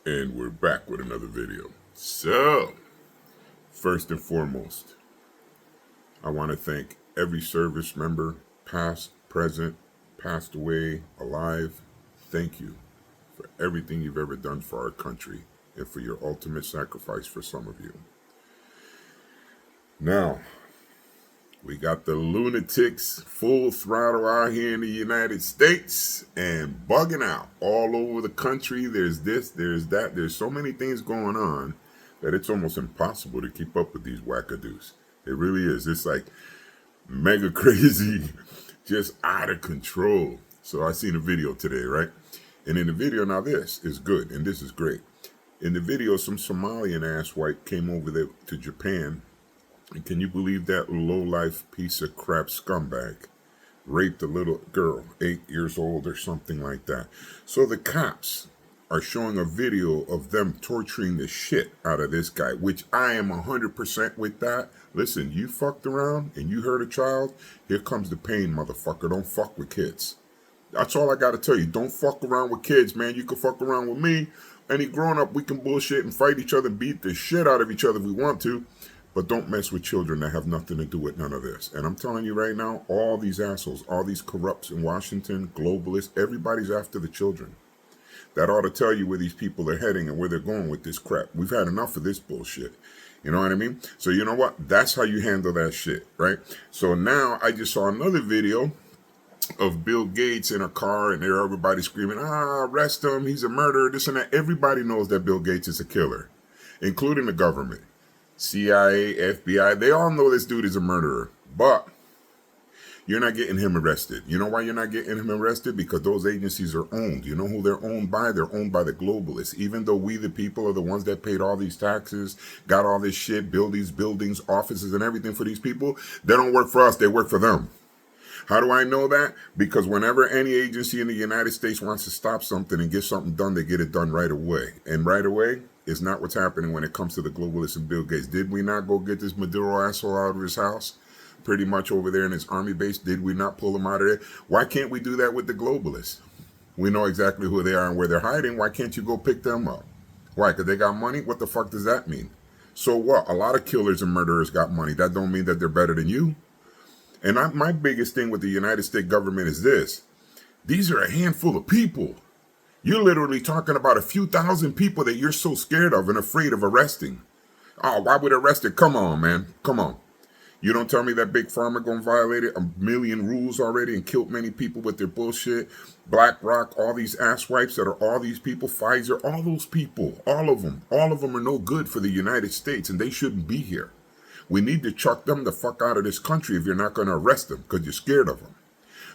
And we're back with another video. So, first and foremost, I want to thank every service member, past, present, passed away, alive. Thank you for everything you've ever done for our country and for your ultimate sacrifice for some of you. Now, we got the lunatics full throttle out here in the United States and bugging out all over the country. There's this, there's that. There's so many things going on that it's almost impossible to keep up with these wackadoos. It really is. It's like mega crazy, just out of control. So I seen a video today, right? And in the video, now this is good and this is great. In the video, some Somalian asswipe came over there to Japan. And can you believe that low-life piece of crap scumbag raped a little girl, 8 years old or something like that? So the cops are showing a video of them torturing the shit out of this guy, which I am 100% with that. Listen, you fucked around and you hurt a child, here comes the pain, motherfucker. Don't fuck with kids. That's all I got to tell you. Don't fuck around with kids, man. You can fuck around with me. Any grown up, we can bullshit and fight each other and beat the shit out of each other if we want to. But don't mess with children that have nothing to do with none of this. And I'm telling you right now, all these assholes, all these corrupts in Washington, globalists, everybody's after the children. That ought to tell you where these people are heading and where they're going with this crap. We've had enough of this bullshit. You know what I mean? So you know what? That's how you handle that shit, right? So now I just saw another video of Bill Gates in a car and there everybody screaming, arrest him, he's a murderer, this and that. Everybody knows that Bill Gates is a killer, including the government. CIA, FBI, they all know this dude is a murderer, but you're not getting him arrested. You know why you're not getting him arrested? Because those agencies are owned. You know who they're owned by? They're owned by the globalists. Even though we, the people, are the ones that paid all these taxes, got all this shit, build these buildings, offices, and everything for these people, they don't work for us, they work for them. How do I know that? Because whenever any agency in the United States wants to stop something and get something done, they get it done right away. And right away is not what's happening when it comes to the globalists and Bill Gates. Did we not go get this Maduro asshole out of his house? Pretty much over there in his army base. Did we not pull him out of there? Why can't we do that with the globalists? We know exactly who they are and where they're hiding. Why can't you go pick them up? Why? Because they got money? What the fuck does that mean? So what? A lot of killers and murderers got money. That don't mean that they're better than you. And my biggest thing with the United States government is this. These are a handful of people. You're literally talking about a few thousand people that you're so scared of and afraid of arresting. Oh, why would arrest it? Come on, man. Come on. You don't tell me that Big Pharma gonna violate it, 1,000,000 rules already and killed many people with their bullshit. BlackRock, all these asswipes that are all these people, Pfizer, all those people, all of them are no good for the United States and they shouldn't be here. We need to chuck them the fuck out of this country if you're not going to arrest them because you're scared of them.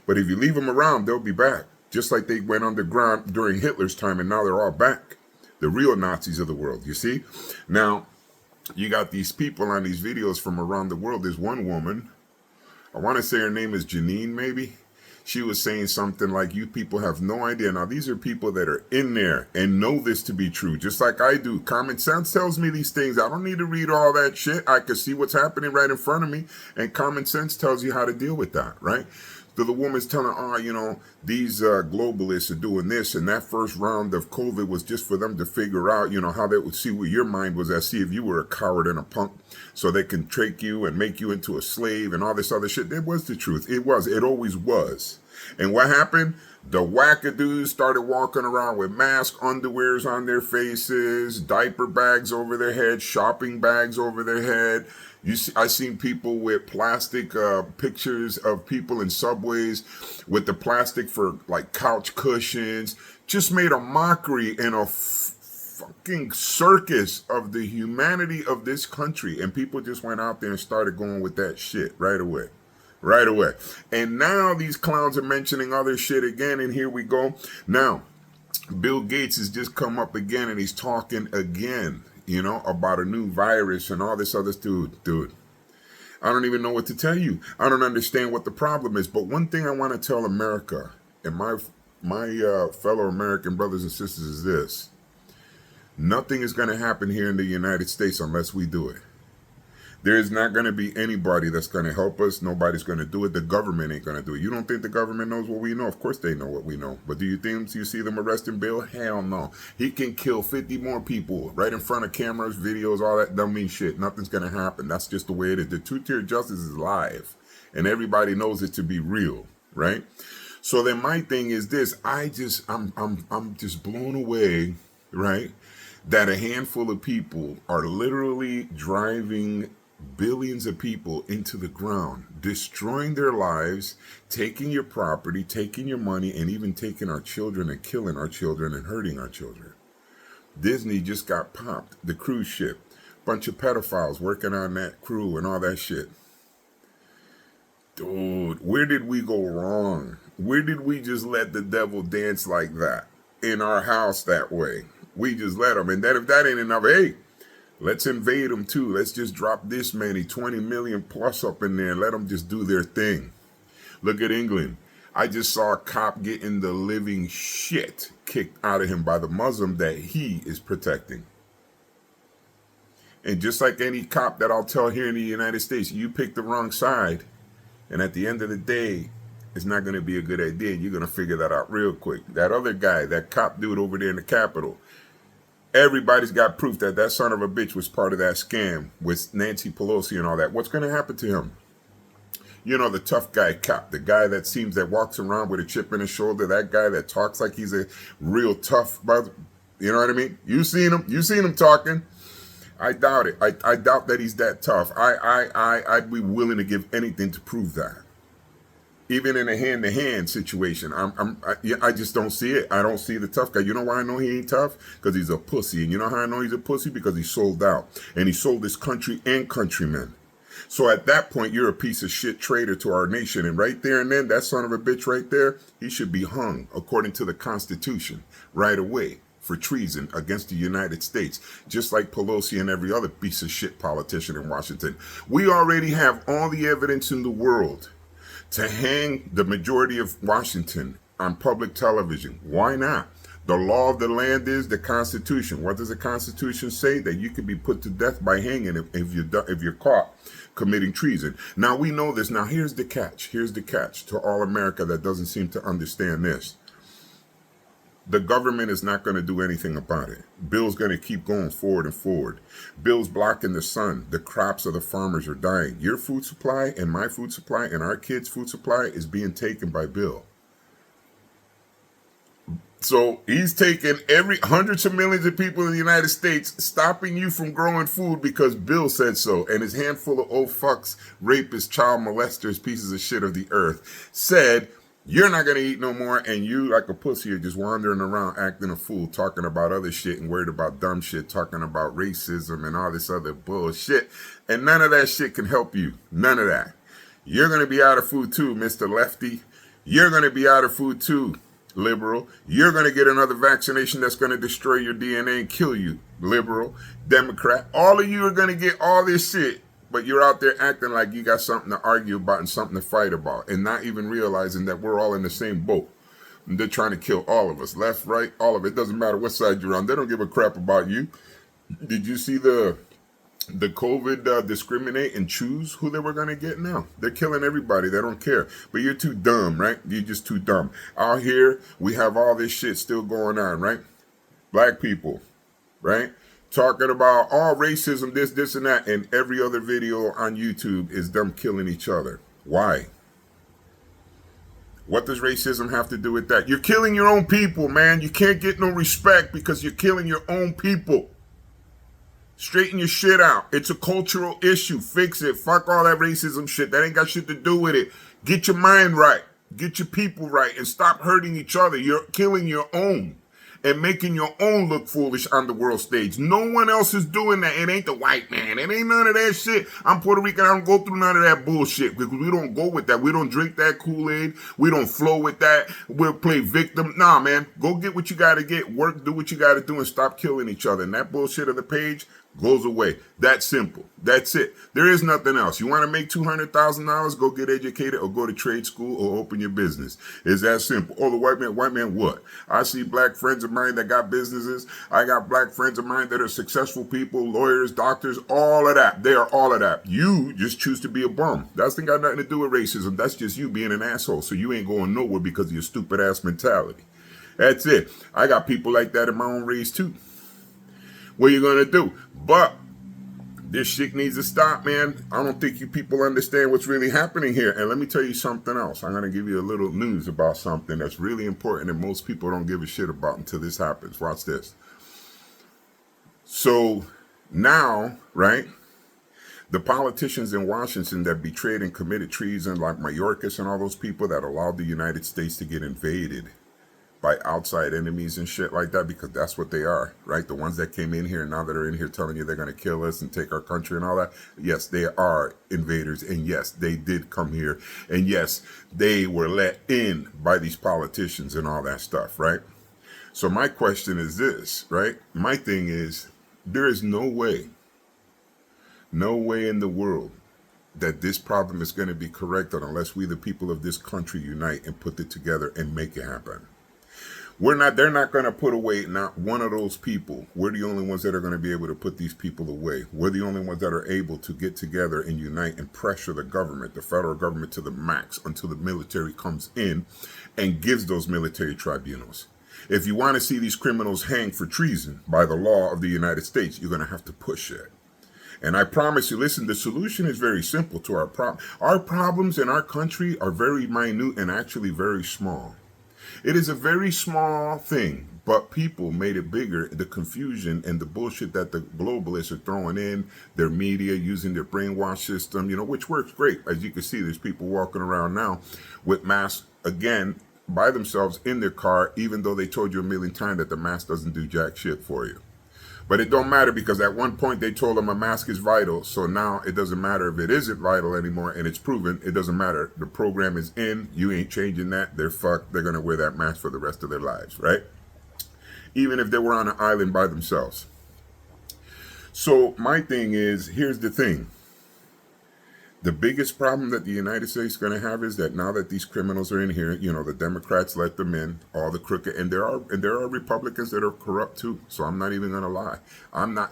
But if you leave them around, they'll be back. Just like they went underground during Hitler's time and now they're all back. The real Nazis of the world, you see? Now, you got these people on these videos from around the world. There's one woman, I want to say her name is Janine maybe. She was saying something like, you people have no idea. Now, these are people that are in there and know this to be true, just like I do. Common sense tells me these things. I don't need to read all that shit. I can see what's happening right in front of me, and common sense tells you how to deal with that, right? So the woman's telling, these globalists are doing this, and that first round of COVID was just for them to figure out, how they would see where your mind was at, see if you were a coward and a punk, so they can trick you and make you into a slave and all this other shit. That was the truth. It was. It always was. And what happened? The wackadoos started walking around with masks, underwears on their faces, diaper bags over their head, shopping bags over their head. I seen people with plastic pictures of people in subways with the plastic for like couch cushions. Just made a mockery and a fucking circus of the humanity of this country. And people just went out there and started going with that shit right away. Right away. And now these clowns are mentioning other shit again, and here we go. Now, Bill Gates has just come up again, and he's talking again, about a new virus and all this other dude. I don't even know what to tell you. I don't understand what the problem is. But one thing I want to tell America and my fellow American brothers and sisters is this. Nothing is going to happen here in the United States unless we do it. There's not going to be anybody that's going to help us. Nobody's going to do it. The government ain't going to do it. You don't think the government knows what we know? Of course they know what we know. But do you see them arresting Bill? Hell no. He can kill 50 more people right in front of cameras, videos, all that don't mean shit. Nothing's going to happen. That's just the way it is. The two-tier justice is live, and everybody knows it to be real, right? So then my thing is this: I'm just blown away, right? That a handful of people are literally driving billions of people into the ground, destroying their lives, taking your property, taking your money, and even taking our children and killing our children and hurting our children. Disney just got popped. The cruise ship. Bunch of pedophiles working on that crew and all that shit. Dude, where did we go wrong? Where did we just let the devil dance like that in our house that way? We just let them. And then if that ain't enough, hey, let's invade them too. Let's just drop this many, 20 million plus up in there and let them just do their thing. Look at England. I just saw a cop getting the living shit kicked out of him by the Muslim that he is protecting. And just like any cop that I'll tell here in the United States, you pick the wrong side, and at the end of the day, it's not going to be a good idea. You're going to figure that out real quick. That other guy, that cop dude over there in the Capitol, everybody's got proof that that son of a bitch was part of that scam with Nancy Pelosi and all that. What's going to happen to him? You know, the tough guy cop, the guy that seems that walks around with a chip in his shoulder, that guy that talks like he's a real tough brother. You know what I mean? You seen him talking. I doubt it. I doubt that he's that tough. I'd be willing to give anything to prove that. Even in a hand-to-hand situation, I just don't see it. I don't see the tough guy. You know why I know he ain't tough? Because he's a pussy. And you know how I know he's a pussy? Because he sold out. And he sold his country and countrymen. So at that point, you're a piece of shit traitor to our nation. And right there and then, that son of a bitch right there, he should be hung according to the Constitution right away for treason against the United States, just like Pelosi and every other piece of shit politician in Washington. We already have all the evidence in the world to hang the majority of Washington on public television. Why not? The law of the land is the Constitution. What does the Constitution say? That you can be put to death by hanging if you're caught committing treason. Now we know this. Now here's the catch. Here's the catch to all America that doesn't seem to understand this. The government is not going to do anything about it. Bill's going to keep going forward and forward. Bill's blocking the sun. The crops of the farmers are dying. Your food supply and my food supply and our kids' food supply is being taken by Bill. So he's taking hundreds of millions of people in the United States, stopping you from growing food because Bill said so. And his handful of old fucks, rapists, child molesters, pieces of shit of the earth said, you're not going to eat no more, and you, like a pussy, are just wandering around acting a fool, talking about other shit and worried about dumb shit, talking about racism and all this other bullshit. And none of that shit can help you. None of that. You're going to be out of food too, Mr. Lefty. You're going to be out of food too, liberal. You're going to get another vaccination that's going to destroy your DNA and kill you, liberal, Democrat. All of you are going to get all this shit. But you're out there acting like you got something to argue about and something to fight about, and not even realizing that we're all in the same boat. And they're trying to kill all of us, left, right, all of it. Doesn't matter what side you're on. They don't give a crap about you. Did you see the COVID discriminate and choose who they were going to get now? They're killing everybody. They don't care. But you're too dumb, right? You're just too dumb. Out here, we have all this shit still going on, right? Black people, right? Talking about all racism, this, and that, and every other video on YouTube is them killing each other. Why? What does racism have to do with that? You're killing your own people, man. You can't get no respect because you're killing your own people. Straighten your shit out. It's a cultural issue. Fix it. Fuck all that racism shit. That ain't got shit to do with it. Get your mind right. Get your people right and stop hurting each other. You're killing your own and making your own look foolish on the world stage. No one else is doing that. It ain't the white man. It ain't none of that shit. I'm Puerto Rican. I don't go through none of that bullshit because we don't go with that. We don't drink that Kool-Aid. We don't flow with that. We'll play victim. Nah, man. Go get what you got to get. Work, do what you got to do, and stop killing each other. And that bullshit of the page goes away. That's simple. That's it. There is nothing else. You want to make $200,000? Go get educated or go to trade school or open your business. It's that simple. Oh, the white man what? I see black friends of of mine that got businesses. I got black friends of mine that are successful people, lawyers, doctors, all of that. They are all of that. You just choose to be a bum. That's ain't got nothing to do with racism. That's just you being an asshole. So you ain't going nowhere because of your stupid ass mentality. That's it. I got people like that in my own race too. What are you going to do? But this shit needs to stop, man. I don't think you people understand what's really happening here. And let me tell you something else. I'm going to give you a little news about something that's really important and most people don't give a shit about until this happens. Watch this. So now, right, the politicians in Washington that betrayed and committed treason, like Mayorkas and all those people that allowed the United States to get invaded by outside enemies and shit like that, because that's what they are, right? The ones that came in here and now that are in here telling you they're going to kill us and take our country and all that. Yes, they are invaders. And yes, they did come here. And yes, they were let in by these politicians and all that stuff, right? So my question is this, right? My thing is, there is no way in the world that this problem is going to be corrected unless we, the people of this country, unite and put it together and make it happen. They're not going to put away not one of those people. We're the only ones that are going to be able to put these people away. We're the only ones that are able to get together and unite and pressure the government, the federal government, to the max until the military comes in and gives those military tribunals. If you want to see these criminals hanged for treason by the law of the United States, you're going to have to push it. And I promise you, listen, the solution is very simple to our problem. Our problems in our country are very minute and actually very small. It is a very small thing, but people made it bigger. The confusion and the bullshit that the globalists are throwing in, their media using their brainwash system, which works great. As you can see, there's people walking around now with masks, again, by themselves in their car, even though they told you a million times that the mask doesn't do jack shit for you. But it don't matter because at one point they told them a mask is vital. So now it doesn't matter if it isn't vital anymore and it's proven. It doesn't matter. The program is in. You ain't changing that. They're fucked. They're going to wear that mask for the rest of their lives, right? Even if they were on an island by themselves. So my thing is, here's the thing. The biggest problem that the United States is going to have is that now that these criminals are in here, the Democrats let them in, all the crooked, and there are Republicans that are corrupt too. So I'm not even going to lie.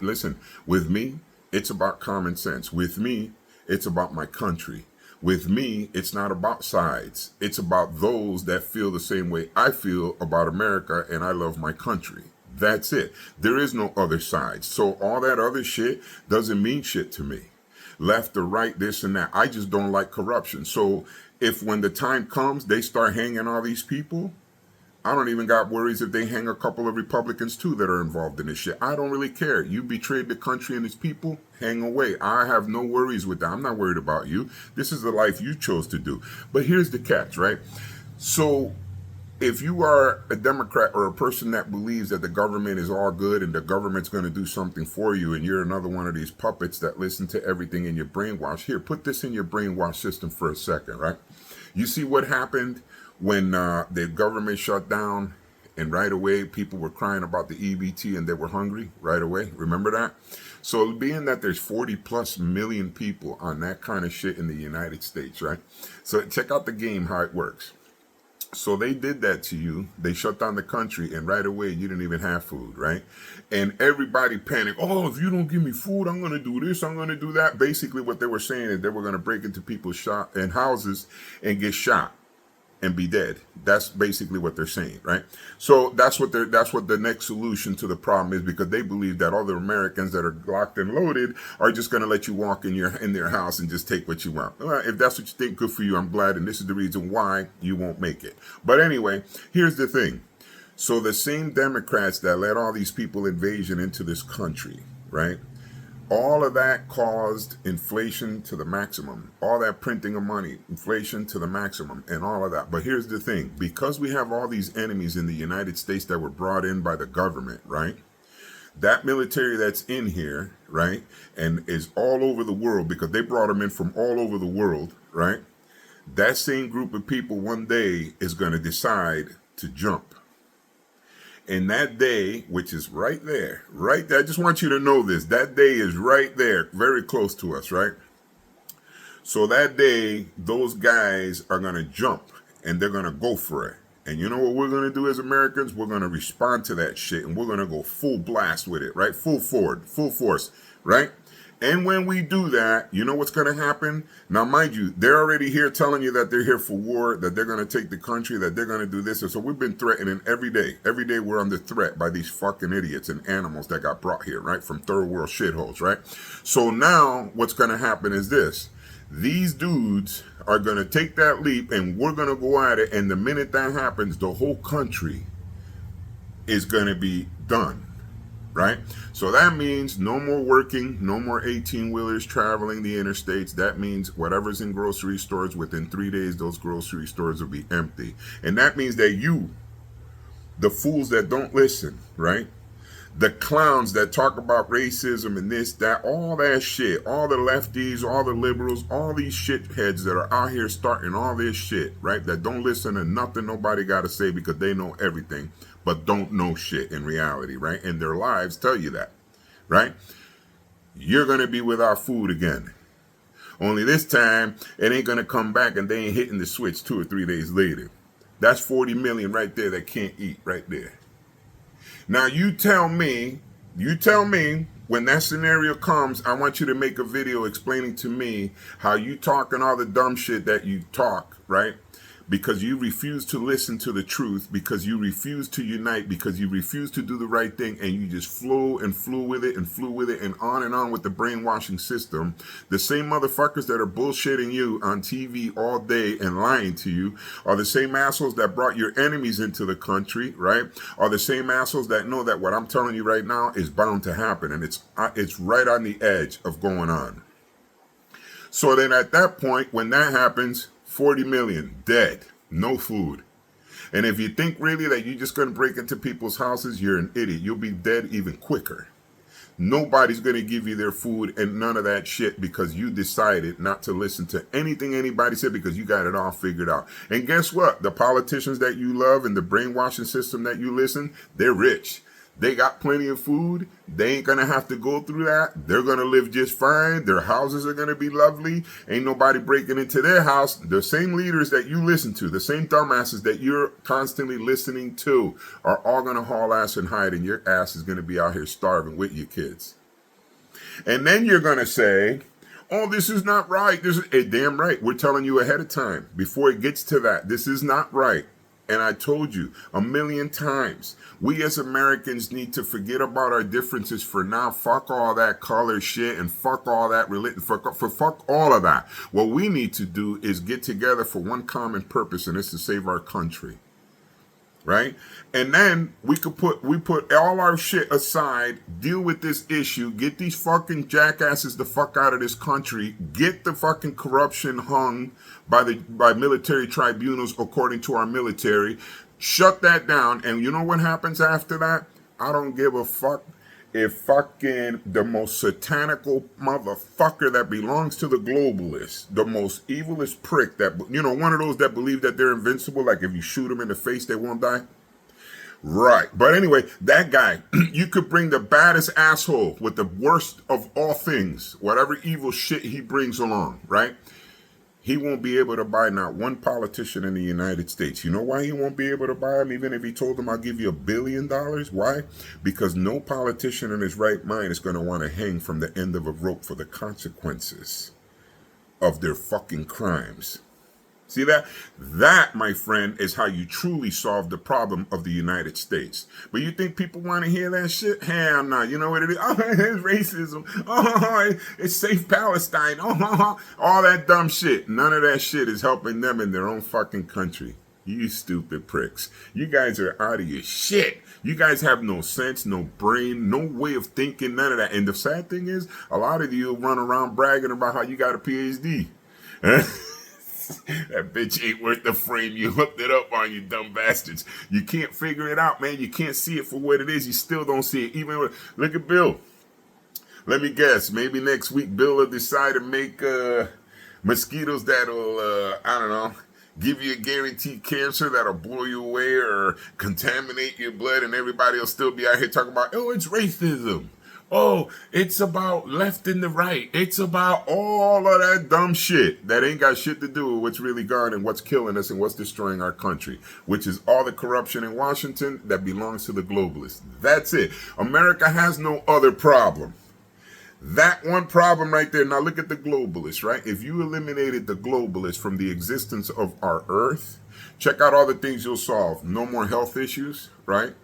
Listen, with me, it's about common sense. With me, it's about my country. With me, it's not about sides. It's about those that feel the same way I feel about America and I love my country. That's it. There is no other side. So all that other shit doesn't mean shit to me. Left or right, this and that. I just don't like corruption. So if when the time comes, they start hanging all these people, I don't even got worries if they hang a couple of Republicans too that are involved in this shit. I don't really care. You betrayed the country and its people, hang away. I have no worries with that. I'm not worried about you. This is the life you chose to do. But here's the catch, right? So if you are a Democrat or a person that believes that the government is all good and the government's going to do something for you and you're another one of these puppets that listen to everything in your brainwash, here, put this in your brainwash system for a second, right? You see what happened when the government shut down and right away people were crying about the EBT and they were hungry right away. Remember that? So being that there's 40 plus million people on that kind of shit in the United States, right? So check out the game, how it works. So they did that to you. They shut down the country and right away you didn't even have food, right? And everybody panicked. Oh, if you don't give me food, I'm going to do this, I'm going to do that. Basically what they were saying is they were going to break into people's shop and houses and get shot and be dead. That's basically what they're saying, right? So that's what the next solution to the problem is, because they believe that all the Americans that are locked and loaded are just going to let you walk in their house and just take what you want. Well, if that's what you think, good for you. I'm glad, and this is the reason why you won't make it. But anyway, here's the thing. So the same Democrats that let all these people invasion into this country, right? All of that caused inflation to the maximum. All that printing of money, inflation to the maximum, and all of that. But here's the thing. Because we have all these enemies in the United States that were brought in by the government, right? That military that's in here, right, and is all over the world because they brought them in from all over the world, right? That same group of people one day is going to decide to jump. And that day, which is right there, I just want you to know this. That day is right there, very close to us, right? So that day, those guys are going to jump and they're going to go for it. And you know what we're going to do as Americans? We're going to respond to that shit, and we're going to go full blast with it, right? Full forward, full force, right? And when we do that, you know what's going to happen? Now, mind you, they're already here telling you that they're here for war, that they're going to take the country, that they're going to do this. And so we've been threatening every day. Every day we're under threat by these fucking idiots and animals that got brought here, right? From third world shitholes, right? So now what's going to happen is this. These dudes are going to take that leap, and we're going to go at it. And the minute that happens, the whole country is going to be done. Right? So that means no more working, no more 18-wheelers traveling the interstates. That means whatever's in grocery stores, within 3 days, those grocery stores will be empty. And that means that you, the fools that don't listen, right? The clowns that talk about racism and this, that, all that shit, all the lefties, all the liberals, all these shitheads that are out here starting all this shit, right? That don't listen to nothing nobody got to say because they know everything, but don't know shit in reality, right? And their lives tell you that, right? You're going to be without food again. Only this time, it ain't going to come back and they ain't hitting the switch 2 or 3 days later. That's 40 million right there that can't eat right there. Now you tell me, when that scenario comes, I want you to make a video explaining to me how you talk and all the dumb shit that you talk, right? Because you refuse to listen to the truth, because you refuse to unite, because you refuse to do the right thing, and you just flew with it, and on with the brainwashing system. The same motherfuckers that are bullshitting you on TV all day and lying to you are the same assholes that brought your enemies into the country, right? Are the same assholes that know that what I'm telling you right now is bound to happen, and it's right on the edge of going on. So then at that point, when that happens, 40 million dead, no food. And if you think really that you're just going to break into people's houses, you're an idiot. You'll be dead even quicker. Nobody's going to give you their food and none of that shit because you decided not to listen to anything anybody said because you got it all figured out. And guess what? The politicians that you love and the brainwashing system that you listen, they're rich. They got plenty of food. They ain't going to have to go through that. They're going to live just fine. Their houses are going to be lovely. Ain't nobody breaking into their house. The same leaders that you listen to, the same dumbasses that you're constantly listening to are all going to haul ass and hide, and your ass is going to be out here starving with your kids. And then you're going to say, oh, this is not right. This is damn right. We're telling you ahead of time before it gets to that. This is not right. And I told you 1,000,000 times, we as Americans need to forget about our differences for now. Fuck all that color shit and fuck all that religion. Fuck all of that. What we need to do is get together for one common purpose, and it's to save our country. Right? And then we put all our shit aside, deal with this issue, get these fucking jackasses the fuck out of this country, get the fucking corruption hung by military tribunals according to our military, shut that down, and you know what happens after that? I don't give a fuck if fucking the most satanical motherfucker that belongs to the globalists, the most evilest prick that, one of those that believe that they're invincible, like if you shoot them in the face, they won't die. Right. But anyway, that guy, you could bring the baddest asshole with the worst of all things, whatever evil shit he brings along, right? He won't be able to buy not one politician in the United States. You know why he won't be able to buy him, even if he told him I'll give you $1 billion? Why? Because no politician in his right mind is going to want to hang from the end of a rope for the consequences of their fucking crimes. See that? That, my friend, is how you truly solve the problem of the United States. But you think people want to hear that shit? Hell no. You know what it is? Oh, it's racism. Oh, it's safe Palestine. Oh, all that dumb shit. None of that shit is helping them in their own fucking country. You stupid pricks. You guys are out of your shit. You guys have no sense, no brain, no way of thinking, none of that. And the sad thing is, a lot of you run around bragging about how you got a PhD. That bitch ain't worth the frame you hooked it up on, you dumb bastards. You can't figure it out, man. You can't see it for what it is. You still don't see it. Look at Bill. Let me guess. Maybe next week Bill will decide to make mosquitoes that'll, I don't know, give you a guaranteed cancer that'll blow you away or contaminate your blood, and everybody will still be out here talking about, oh, it's racism. Oh, it's about left and the right. It's about all of that dumb shit that ain't got shit to do with what's really going and what's killing us and what's destroying our country, which is all the corruption in Washington that belongs to the globalists. That's it. America has no other problem. That one problem right there. Now look at the globalists, right? If you eliminated the globalists from the existence of our earth, check out all the things you'll solve. No more health issues, right?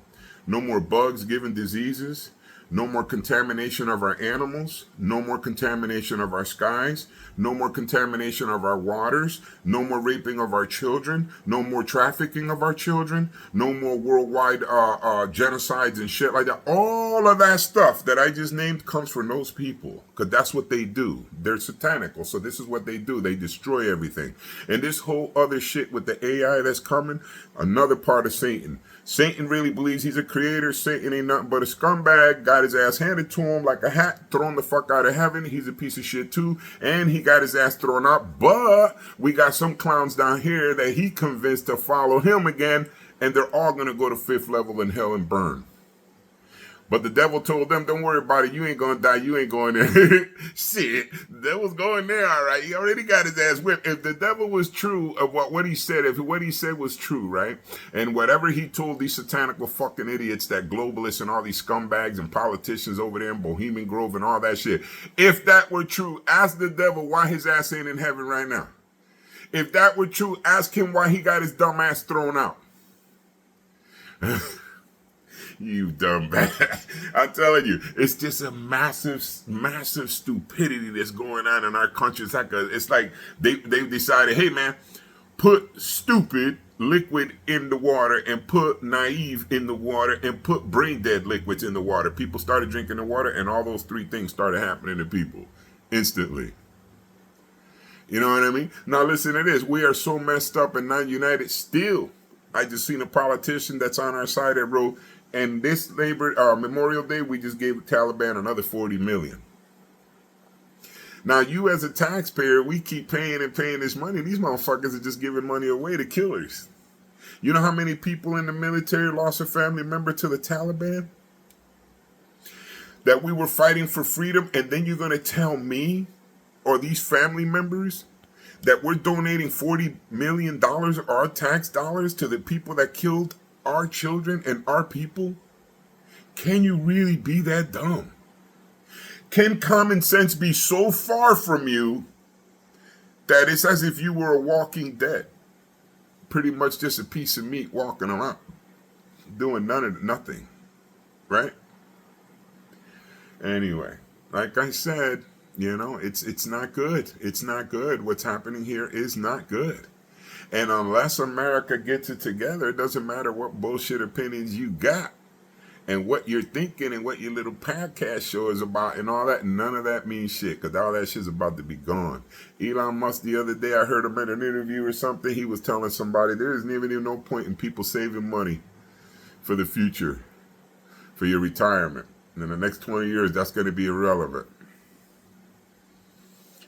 No more bugs giving diseases. No more contamination of our animals. No more contamination of our skies. No more contamination of our waters. No more raping of our children. No more trafficking of our children. No more worldwide genocides and shit like that. All of that stuff that I just named comes from those people, because that's what they do. They're satanical. So this is what they do. They destroy everything. And this whole other shit with the AI that's coming, another part of Satan. Satan really believes he's a creator. Satan ain't nothing but a scumbag. Got his ass handed to him like a hat, thrown the fuck out of heaven. He's a piece of shit too. And he got his ass thrown out. But we got some clowns down here that he convinced to follow him again. And they're all going to go to 5th level in hell and burn. But the devil told them, don't worry about it. You ain't going to die. You ain't going there. Shit. The devil's going there, all right. He already got his ass whipped. If the devil was true of what he said, if what he said was true, right? And whatever he told these satanical fucking idiots, that globalists and all these scumbags and politicians over there in Bohemian Grove and all that shit. If that were true, ask the devil why his ass ain't in heaven right now. If that were true, ask him why he got his dumb ass thrown out. You dumb bag. I'm telling you, it's just a massive stupidity that's going on in our country. It's like they've decided, hey man, put stupid liquid in the water and put naive in the water and put brain dead liquids in the water. People started drinking the water and all those 3 things started happening to people instantly. You know what I mean? Now listen to this. We are so messed up and not united still. I just seen a politician that's on our side that wrote, and this Memorial Day, we just gave the Taliban another 40 million. Now, you as a taxpayer, we keep paying and paying this money. These motherfuckers are just giving money away to killers. You know how many people in the military lost a family member to the Taliban? That we were fighting for freedom, and then you're going to tell me or these family members that we're donating $40 million of our tax dollars to the people that killed our children and our people? Can you really be that dumb? Can common sense be so far from you that it's as if you were a walking dead? Pretty much just a piece of meat walking around, doing nothing, right? Anyway, like I said, you know, it's not good. It's not good. What's happening here is not good. And unless America gets it together, it doesn't matter what bullshit opinions you got and what you're thinking and what your little podcast show is about and all that. None of that means shit, because all that shit's about to be gone. Elon Musk, the other day, I heard him in an interview or something. He was telling somebody there isn't even no point in people saving money for the future, for your retirement. And in the next 20 years, that's going to be irrelevant.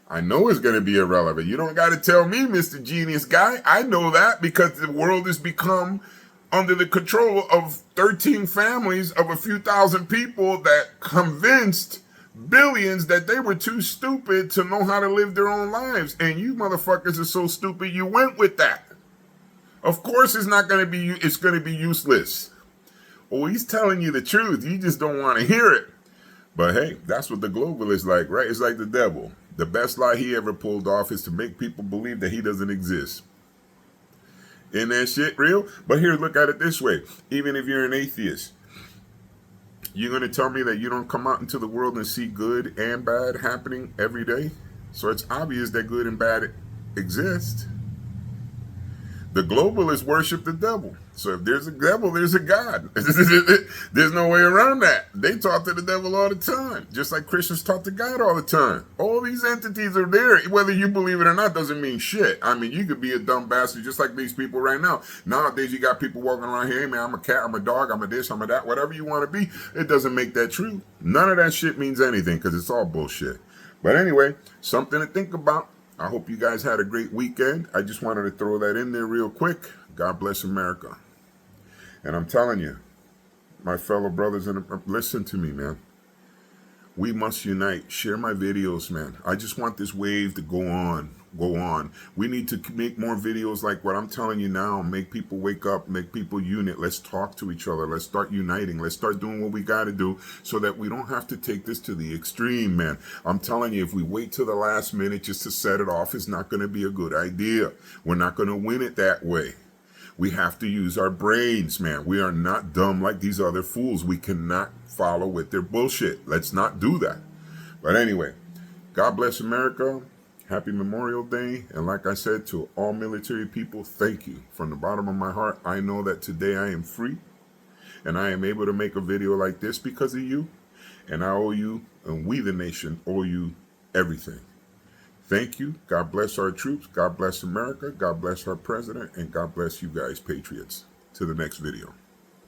I know it's going to be irrelevant. You don't got to tell me, Mr. Genius Guy. I know that because the world has become under the control of 13 families of a few thousand people that convinced billions that they were too stupid to know how to live their own lives. And you motherfuckers are so stupid you went with that. Of course it's not going to be, it's going to be useless. Oh, he's telling you the truth. You just don't want to hear it. But hey, that's what the globalists like, right? It's like the devil. The best lie he ever pulled off is to make people believe that he doesn't exist. Isn't that shit real? But here, look at it this way. Even if you're an atheist, you're going to tell me that you don't come out into the world and see good and bad happening every day? So it's obvious that good and bad exist. The globalists worship the devil. So if there's a devil, there's a God. There's no way around that. They talk to the devil all the time, just like Christians talk to God all the time. All these entities are there. Whether you believe it or not doesn't mean shit. I mean, you could be a dumb bastard just like these people right now. Nowadays, you got people walking around here, hey man, I'm a cat, I'm a dog, I'm a this, I'm a that, whatever you want to be. It doesn't make that true. None of that shit means anything because it's all bullshit. But anyway, something to think about. I hope you guys had a great weekend. I just wanted to throw that in there real quick. God bless America. And I'm telling you, my fellow brothers, listen to me, man. We must unite. Share my videos, man. I just want this wave to go on. Go on. We need to make more videos like what I'm telling you now. Make people wake up. Make people unite. Let's talk to each other. Let's start uniting. Let's start doing what we got to do so that we don't have to take this to the extreme, man. I'm telling you, if we wait till the last minute just to set it off, it's not going to be a good idea. We're not going to win it that way. We have to use our brains, man. We are not dumb like these other fools. We cannot follow with their bullshit. Let's not do that. But anyway, God bless America. Happy Memorial Day. And like I said to all military people, thank you. From the bottom of my heart, I know that today I am free and I am able to make a video like this because of you. And I owe you, and we the nation owe you everything. Thank you. God bless our troops. God bless America. God bless our president. And God bless you guys, patriots. To the next video.